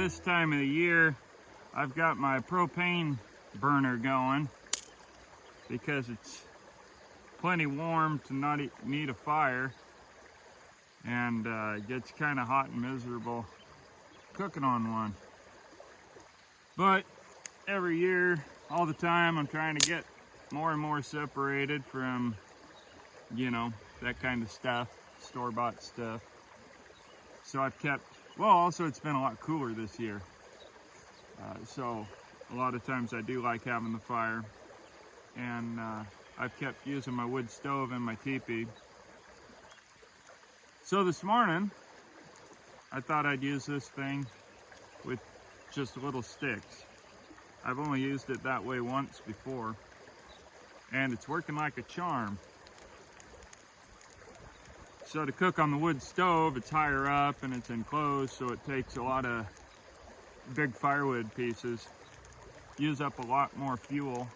this time of the year, I've got my propane burner going because it's plenty warm to not need a fire, and it gets kind of hot and miserable cooking on one. But every year, all the time, I'm trying to get more and more separated from, you know, that kind of stuff, store-bought stuff. So I've kept, well, also it's been a lot cooler this year. So a lot of times I do like having the fire, and I've kept using my wood stove in my teepee. So this morning, I thought I'd use this thing with just little sticks. I've only used it that way once before, and it's working like a charm. So to cook on the wood stove, it's higher up and it's enclosed, so it takes a lot of big firewood pieces, use up a lot more fuel.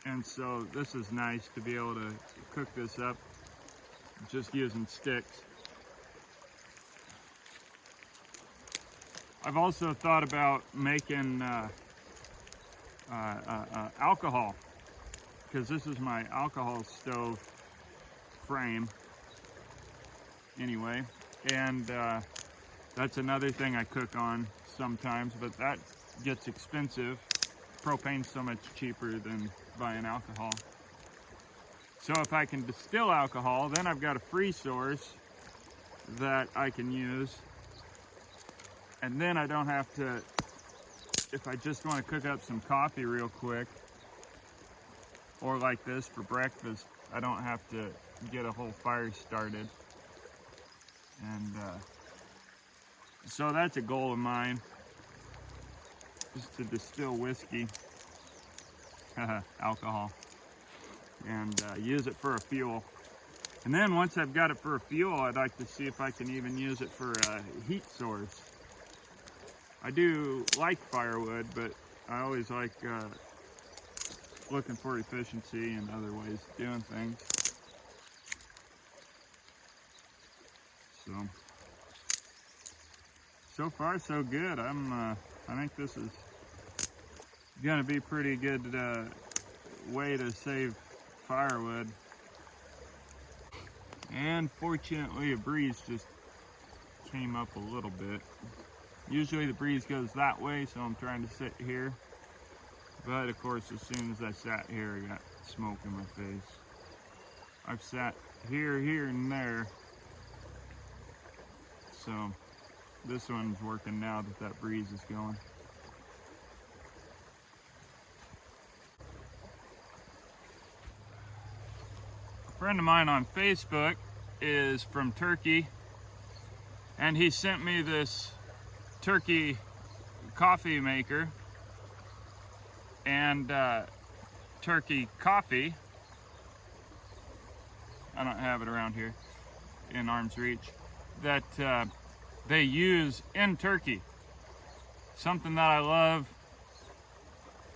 And so this is nice to be able to cook this up just using sticks. I've also thought about making alcohol, because this is my alcohol stove frame anyway, and that's another thing I cook on sometimes, but that gets expensive. Propane's so much cheaper than buying alcohol. So if I can distill alcohol, then I've got a free source that I can use, and then I don't have to, if I just want to cook up some coffee real quick, or like this for breakfast, I don't have to get a whole fire started. And so that's a goal of mine, just to distill whiskey, alcohol, and use it for a fuel. And then once I've got it for a fuel, I'd like to see if I can even use it for a heat source. I do like firewood, but I always like looking for efficiency and other ways of doing things. So far so good. I think this is gonna be pretty good way to save firewood. And fortunately, a breeze just came up a little bit. Usually the breeze goes that way, so I'm trying to sit here. But of course, as soon as I sat here, I got smoke in my face. I've sat here, and there. So this one's working now that that breeze is going. A friend of mine on Facebook is from Turkey, and he sent me this Turkey coffee maker and Turkey coffee. I don't have it around here in arm's reach, that they use in Turkey. Something that I love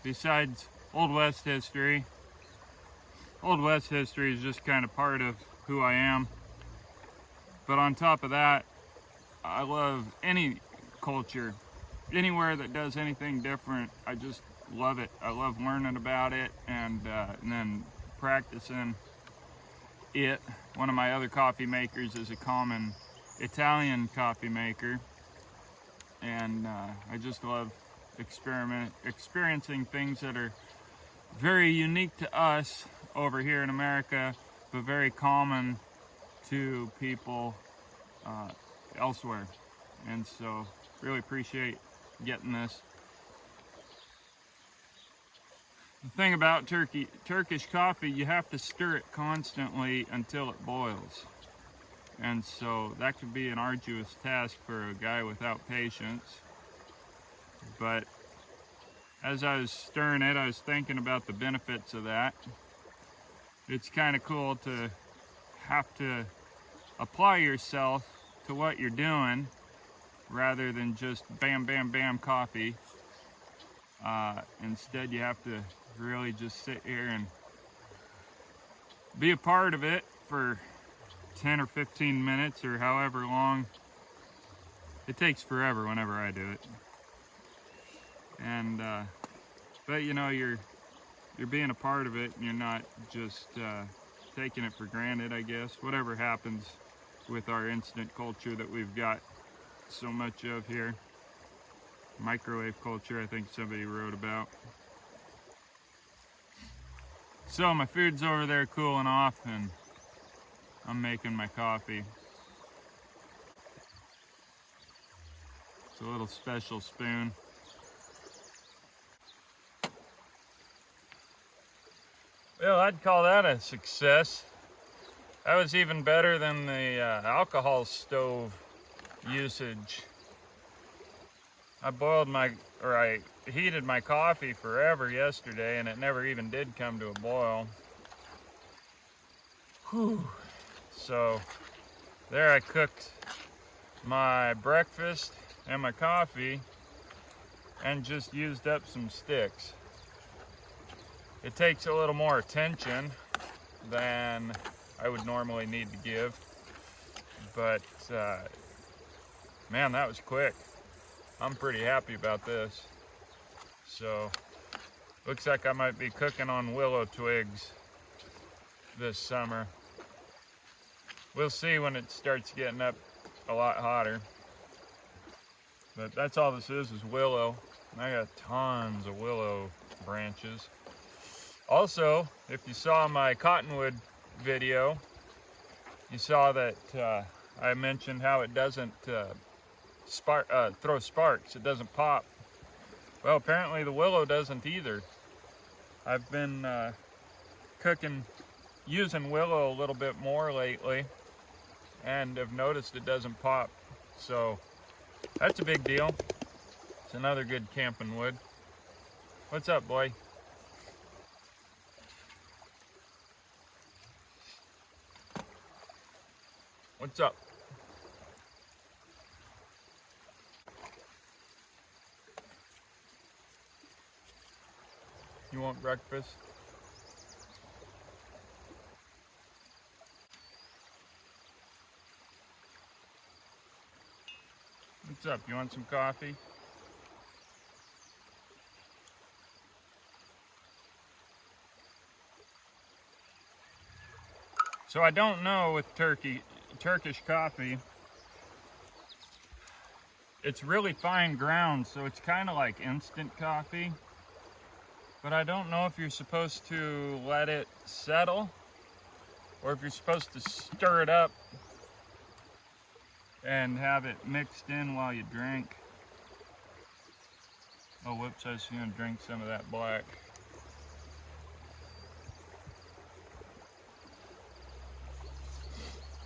besides Old West history. Old West history is just kind of part of who I am. But on top of that, I love any culture. Anywhere that does anything different, I just love it. I love learning about it and then practicing it. One of my other coffee makers is a common Italian coffee maker, and I just love experiencing things that are very unique to us over here in America, but very common to people elsewhere. And so really appreciate getting this. The thing about Turkish coffee, you have to stir it constantly until it boils. And so that could be an arduous task for a guy without patience. But as I was stirring it, I was thinking about the benefits of that. It's kind of cool to have to apply yourself to what you're doing rather than just bam, bam, bam coffee. Instead, you have to really just sit here and be a part of it for 10 or 15 minutes or however long it takes forever whenever I do it. And but you know, you're being a part of it, and you're not just taking it for granted, I guess. Whatever happens with our instant culture that we've got so much of here. Microwave culture, I think somebody wrote about. So my food's over there cooling off, and I'm making my coffee. It's a little special spoon. Well, I'd call that a success. That was even better than the alcohol stove usage. I heated my coffee forever yesterday, and it never even did come to a boil. Whew. So there I cooked my breakfast and my coffee and just used up some sticks. It takes a little more attention than I would normally need to give, but man, that was quick. I'm pretty happy about this. So looks like I might be cooking on willow twigs this summer. We'll see when it starts getting up a lot hotter. But that's all this is willow. I got tons of willow branches. Also, if you saw my cottonwood video, you saw that I mentioned how it doesn't throw sparks. It doesn't pop. Well, apparently the willow doesn't either. I've been using willow a little bit more lately, and have noticed it doesn't pop. So that's a big deal. It's another good camping wood. What's up, boy? What's up? You want breakfast? What's up? You want some coffee? So I don't know with Turkish coffee. It's really fine ground, so it's kind of like instant coffee. But I don't know if you're supposed to let it settle or if you're supposed to stir it up and have it mixed in while you drink. Oh, whoops, I was gonna drink some of that black.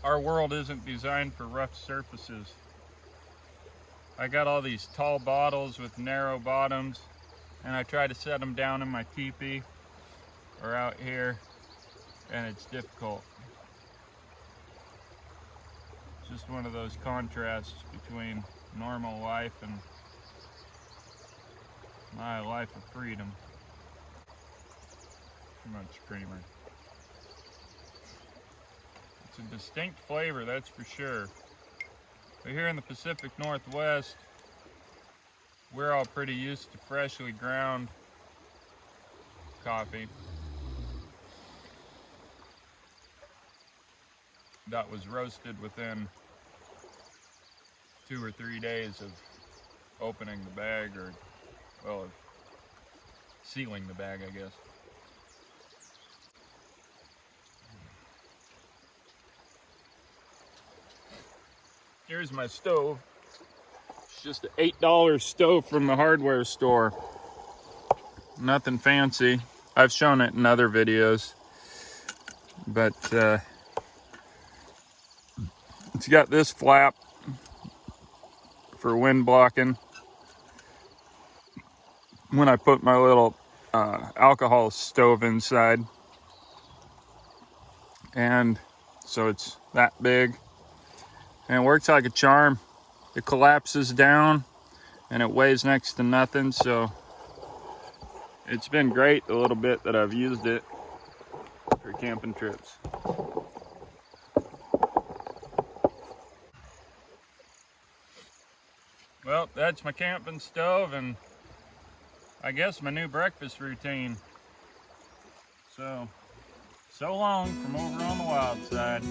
Our world isn't designed for rough surfaces. I got all these tall bottles with narrow bottoms, and I try to set them down in my teepee or out here, and it's difficult. It's just one of those contrasts between normal life and my life of freedom. Too much creamer. It's a distinct flavor, that's for sure. But here in the Pacific Northwest, we're all pretty used to freshly ground coffee that was roasted within 2 or 3 days of opening the bag, or, well, of sealing the bag, I guess. Here's my stove. It's just an $8 stove from the hardware store. Nothing fancy. I've shown it in other videos, but it's got this flap for wind blocking when I put my little alcohol stove inside, and so it's that big, and it works like a charm. It collapses down and it weighs next to nothing, so it's been great the little bit that I've used it for camping trips. Well, that's my camping stove and I guess my new breakfast routine. So long from over on the wild side.